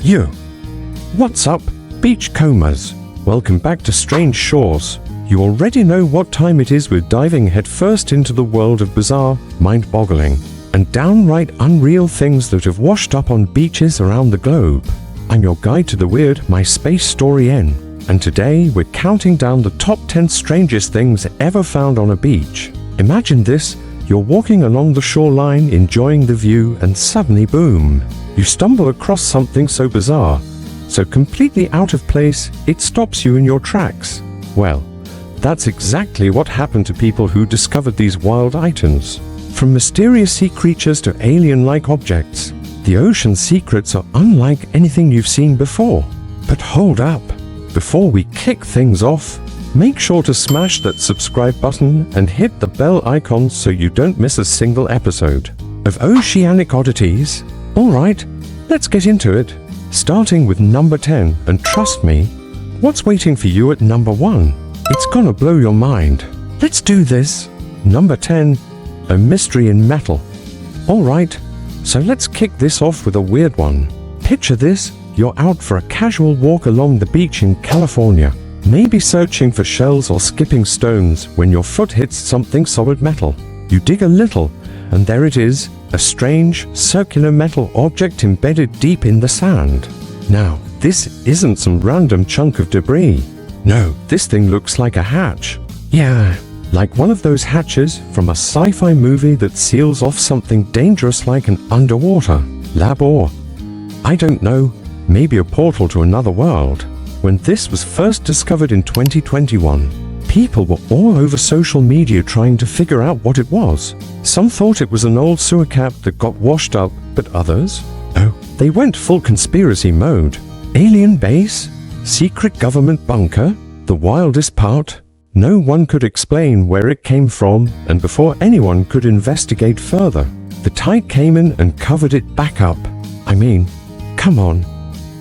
You. What's up, beachcombers? Welcome back to Strange Shores. You already know what time it is. We're diving headfirst into the world of bizarre, mind-boggling, and downright unreal things that have washed up on beaches around the globe. I'm your guide to the weird, my space story N, and today we're counting down the top 10 strangest things ever found on a beach. Imagine this, you're walking along the shoreline enjoying the view and suddenly boom, you stumble across something so bizarre, so completely out of place, it stops you in your tracks. Well, that's exactly what happened to people who discovered these wild items. From mysterious sea creatures to alien-like objects, the ocean's secrets are unlike anything you've seen before. But hold up, before we kick things off, make sure to smash that subscribe button and hit the bell icon so you don't miss a single episode of Oceanic Oddities. Alright, let's get into it. Starting with number 10, and trust me, what's waiting for you at number 1? It's gonna blow your mind. Let's do this. Number 10, a mystery in metal. Alright, so let's kick this off with a weird one. Picture this, you're out for a casual walk along the beach in California, maybe searching for shells or skipping stones when your foot hits something solid metal. You dig a little, and there it is, a strange, circular metal object embedded deep in the sand. Now, this isn't some random chunk of debris. No, this thing looks like a hatch. Yeah, like one of those hatches from a sci-fi movie that seals off something dangerous like an underwater lab or, I don't know, maybe a portal to another world. When this was first discovered in 2021, people were all over social media trying to figure out what it was. Some thought it was an old sewer cap that got washed up, but others? Oh, they went full conspiracy mode. Alien base? Secret government bunker? The wildest part? No one could explain where it came from, and before anyone could investigate further, the tide came in and covered it back up. I mean, come on.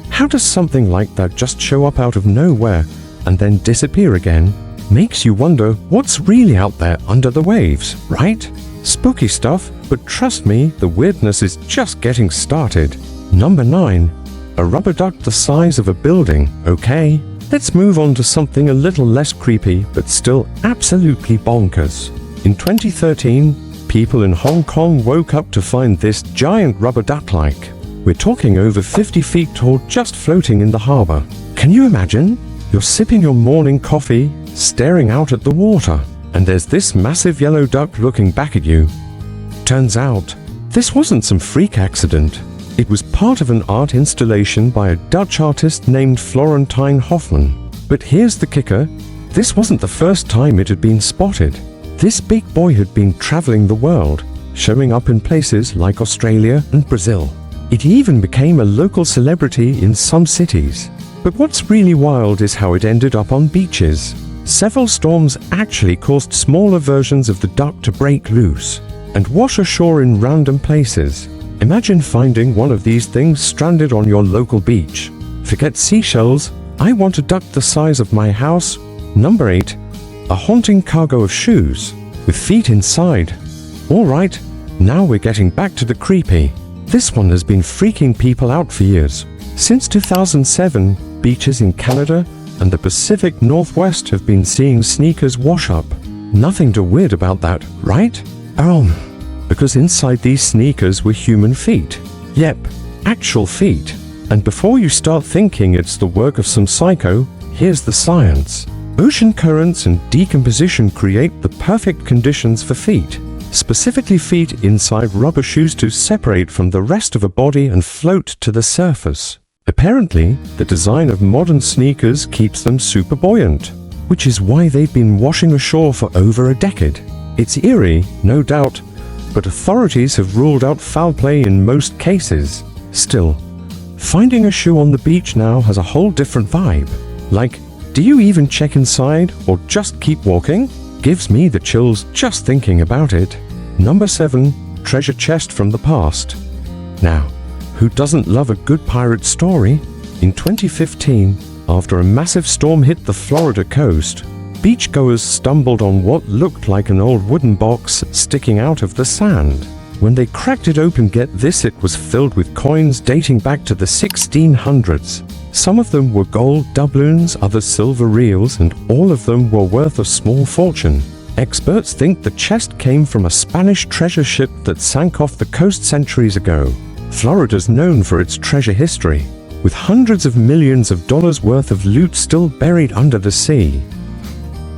How does something like that just show up out of nowhere and then disappear again? Makes you wonder what's really out there under the waves, right? Spooky stuff, but trust me, the weirdness is just getting started. Number 9. A rubber duck the size of a building, okay? Let's move on to something a little less creepy, but still absolutely bonkers. In 2013, people in Hong Kong woke up to find this giant rubber duck-like. We're talking over 50 feet tall, just floating in the harbor. Can you imagine? You're sipping your morning coffee, staring out at the water, and there's this massive yellow duck looking back at you. Turns out, this wasn't some freak accident. It was part of an art installation by a Dutch artist named Florentine Hofmann. But here's the kicker, this wasn't the first time it had been spotted. This big boy had been traveling the world, showing up in places like Australia and Brazil. It even became a local celebrity in some cities. But what's really wild is how it ended up on beaches. Several storms actually caused smaller versions of the duck to break loose and wash ashore in random places. Imagine finding one of these things stranded on your local beach. Forget seashells, I want a duck the size of my house. Number 8. A haunting cargo of shoes, with feet inside. Alright, now we're getting back to the creepy. This one has been freaking people out for years. Since 2007, beaches in Canada and the Pacific Northwest have been seeing sneakers wash up. Nothing too weird about that, right? Because inside these sneakers were human feet. Yep, actual feet. And before you start thinking it's the work of some psycho, here's the science. Ocean currents and decomposition create the perfect conditions for feet. Specifically feet inside rubber shoes to separate from the rest of a body and float to the surface. Apparently, the design of modern sneakers keeps them super buoyant, which is why they've been washing ashore for over a decade. It's eerie, no doubt, but authorities have ruled out foul play in most cases. Still, finding a shoe on the beach now has a whole different vibe. Like, do you even check inside or just keep walking? Gives me the chills just thinking about it. Number 7. Treasure chest from the past. Now, who doesn't love a good pirate story? In 2015, after a massive storm hit the Florida coast, beachgoers stumbled on what looked like an old wooden box sticking out of the sand. When they cracked it open, get this, it was filled with coins dating back to the 1600s. Some of them were gold doubloons, others silver reals, and all of them were worth a small fortune. Experts think the chest came from a Spanish treasure ship that sank off the coast centuries ago. Florida's known for its treasure history, with hundreds of millions of dollars worth of loot still buried under the sea.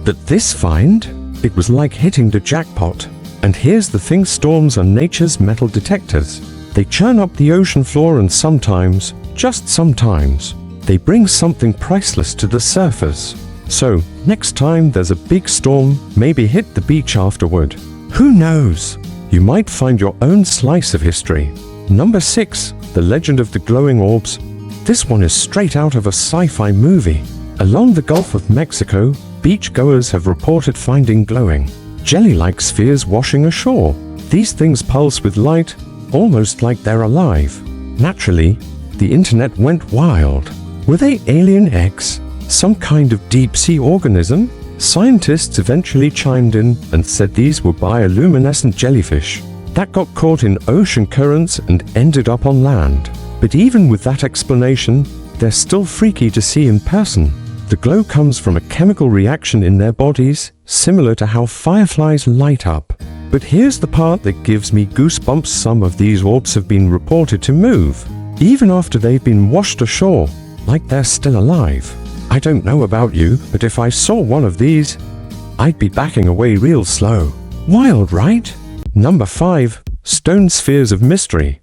But this find? It was like hitting the jackpot. And here's the thing, storms are nature's metal detectors. They churn up the ocean floor, and sometimes, just sometimes, they bring something priceless to the surface. So, next time there's a big storm, maybe hit the beach afterward. Who knows? You might find your own slice of history. Number 6. The Legend of the Glowing Orbs. This one is straight out of a sci-fi movie. Along the Gulf of Mexico, beachgoers have reported finding glowing, jelly-like spheres washing ashore. These things pulse with light, almost like they're alive. Naturally, the internet went wild. Were they alien eggs? Some kind of deep-sea organism? Scientists eventually chimed in and said these were bioluminescent jellyfish that got caught in ocean currents and ended up on land. But even with that explanation, they're still freaky to see in person. The glow comes from a chemical reaction in their bodies, similar to how fireflies light up. But here's the part that gives me goosebumps. Some of these orbs have been reported to move, even after they've been washed ashore, like they're still alive. I don't know about you, but if I saw one of these, I'd be backing away real slow. Wild, right? Number 5. Stone Spheres of Mystery.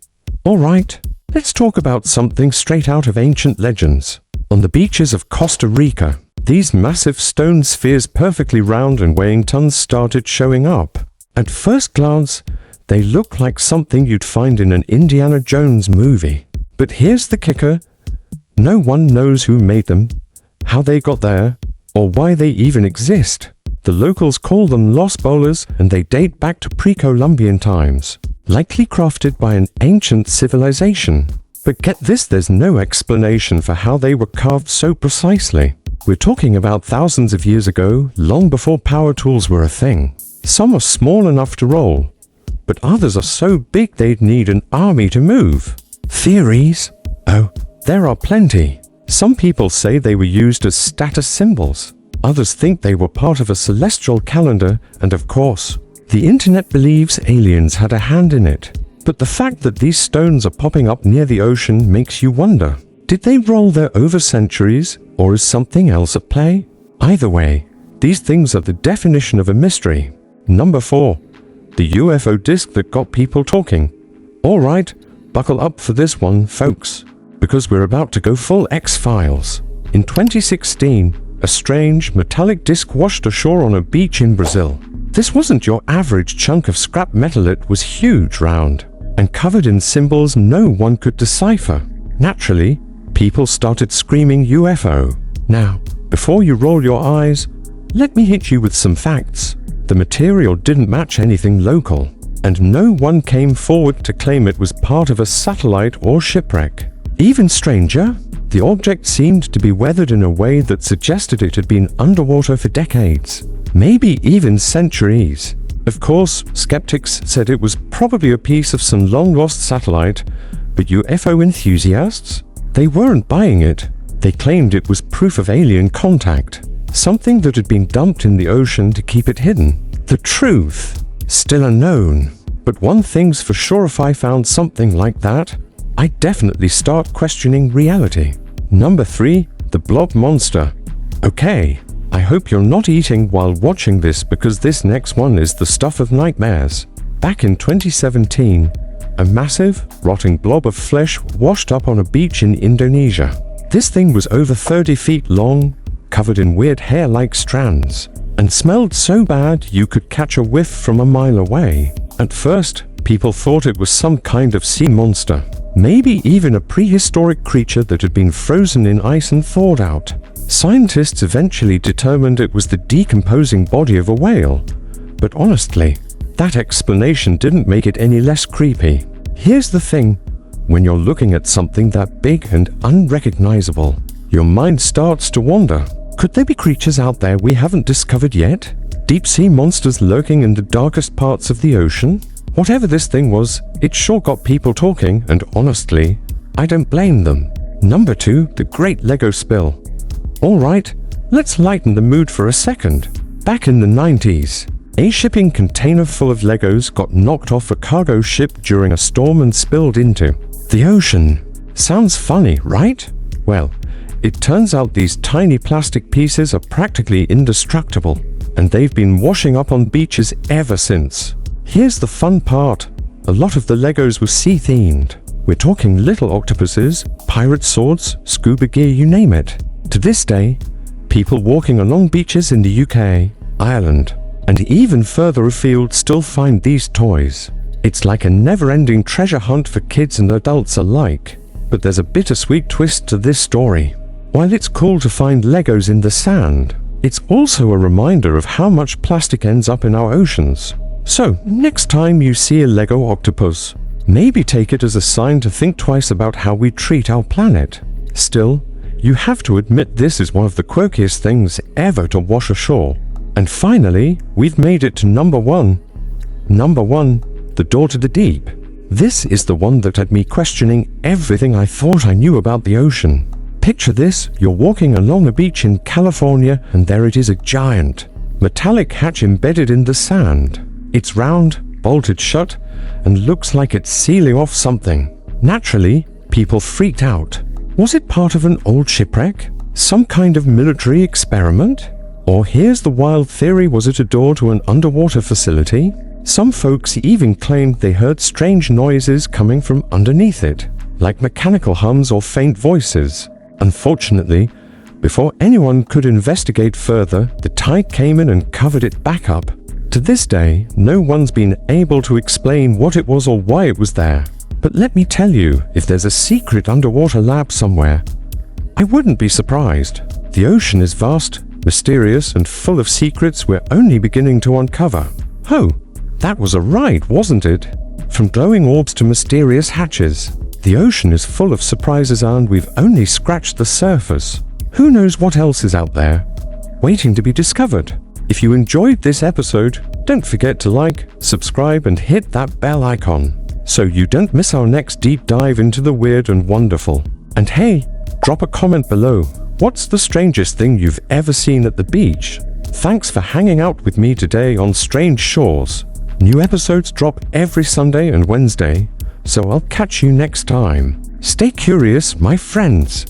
Alright, let's talk about something straight out of ancient legends. On the beaches of Costa Rica, these massive stone spheres, perfectly round and weighing tons, started showing up. At first glance, they look like something you'd find in an Indiana Jones movie. But here's the kicker. No one knows who made them, how they got there, or why they even exist. The locals call them Los Bolas, and they date back to pre-Columbian times, likely crafted by an ancient civilization. But get this, there's no explanation for how they were carved so precisely. We're talking about thousands of years ago, long before power tools were a thing. Some are small enough to roll, but others are so big they'd need an army to move. Theories? Oh, there are plenty. Some people say they were used as status symbols. Others think they were part of a celestial calendar, and of course, the internet believes aliens had a hand in it. But the fact that these stones are popping up near the ocean makes you wonder. Did they roll there over centuries, or is something else at play? Either way, these things are the definition of a mystery. Number 4. The UFO disc that got people talking. Alright, buckle up for this one, folks, because we're about to go full X-Files. In 2016, a strange, metallic disc washed ashore on a beach in Brazil. This wasn't your average chunk of scrap metal, it was huge, round, and covered in symbols no one could decipher. Naturally, people started screaming UFO. Now, before you roll your eyes, let me hit you with some facts. The material didn't match anything local, and no one came forward to claim it was part of a satellite or shipwreck. Even stranger, the object seemed to be weathered in a way that suggested it had been underwater for decades, maybe even centuries. Of course, skeptics said it was probably a piece of some long-lost satellite, but UFO enthusiasts? They weren't buying it. They claimed it was proof of alien contact, something that had been dumped in the ocean to keep it hidden. The truth? Still unknown. But one thing's for sure, if I found something like that, I'd definitely start questioning reality. Number 3. The Blob Monster. Okay, I hope you're not eating while watching this, because this next one is the stuff of nightmares. Back in 2017, a massive, rotting blob of flesh washed up on a beach in Indonesia. This thing was over 30 feet long, covered in weird hair-like strands, and smelled so bad you could catch a whiff from a mile away. At first, people thought it was some kind of sea monster, maybe even a prehistoric creature that had been frozen in ice and thawed out. Scientists eventually determined it was the decomposing body of a whale, but honestly, that explanation didn't make it any less creepy. Here's the thing, when you're looking at something that big and unrecognizable, your mind starts to wander. Could there be creatures out there we haven't discovered yet? Deep-sea monsters lurking in the darkest parts of the ocean? Whatever this thing was, it sure got people talking, and honestly, I don't blame them. Number 2, the Great Lego Spill. Alright, let's lighten the mood for a second. Back in the 90s, a shipping container full of Legos got knocked off a cargo ship during a storm and spilled into the ocean. Sounds funny, right? Well, it turns out these tiny plastic pieces are practically indestructible, and they've been washing up on beaches ever since. Here's the fun part. A lot of the Legos were sea-themed. We're talking little octopuses, pirate swords, scuba gear, you name it. To this day, people walking along beaches in the UK, Ireland, and even further afield still find these toys. It's like a never-ending treasure hunt for kids and adults alike. But there's a bittersweet twist to this story. While it's cool to find Legos in the sand, it's also a reminder of how much plastic ends up in our oceans. So, next time you see a Lego octopus, maybe take it as a sign to think twice about how we treat our planet. Still, you have to admit this is one of the quirkiest things ever to wash ashore. And finally, we've made it to number 1. Number 1, the door to the deep. This is the one that had me questioning everything I thought I knew about the ocean. Picture this, you're walking along a beach in California and there it is, a giant metallic hatch embedded in the sand. It's round, bolted shut, and looks like it's sealing off something. Naturally, people freaked out. Was it part of an old shipwreck? Some kind of military experiment? Or here's the wild theory, was it a door to an underwater facility? Some folks even claimed they heard strange noises coming from underneath it, like mechanical hums or faint voices. Unfortunately, before anyone could investigate further, the tide came in and covered it back up. To this day, no one's been able to explain what it was or why it was there. But let me tell you, if there's a secret underwater lab somewhere, I wouldn't be surprised. The ocean is vast, mysterious, and full of secrets we're only beginning to uncover. Oh, that was a ride, wasn't it? From glowing orbs to mysterious hatches, the ocean is full of surprises and we've only scratched the surface. Who knows what else is out there, waiting to be discovered? If you enjoyed this episode, don't forget to like, subscribe, and hit that bell icon, so you don't miss our next deep dive into the weird and wonderful. And hey, drop a comment below. What's the strangest thing you've ever seen at the beach? Thanks for hanging out with me today on Strange Shores. New episodes drop every Sunday and Wednesday, so I'll catch you next time. Stay curious, my friends.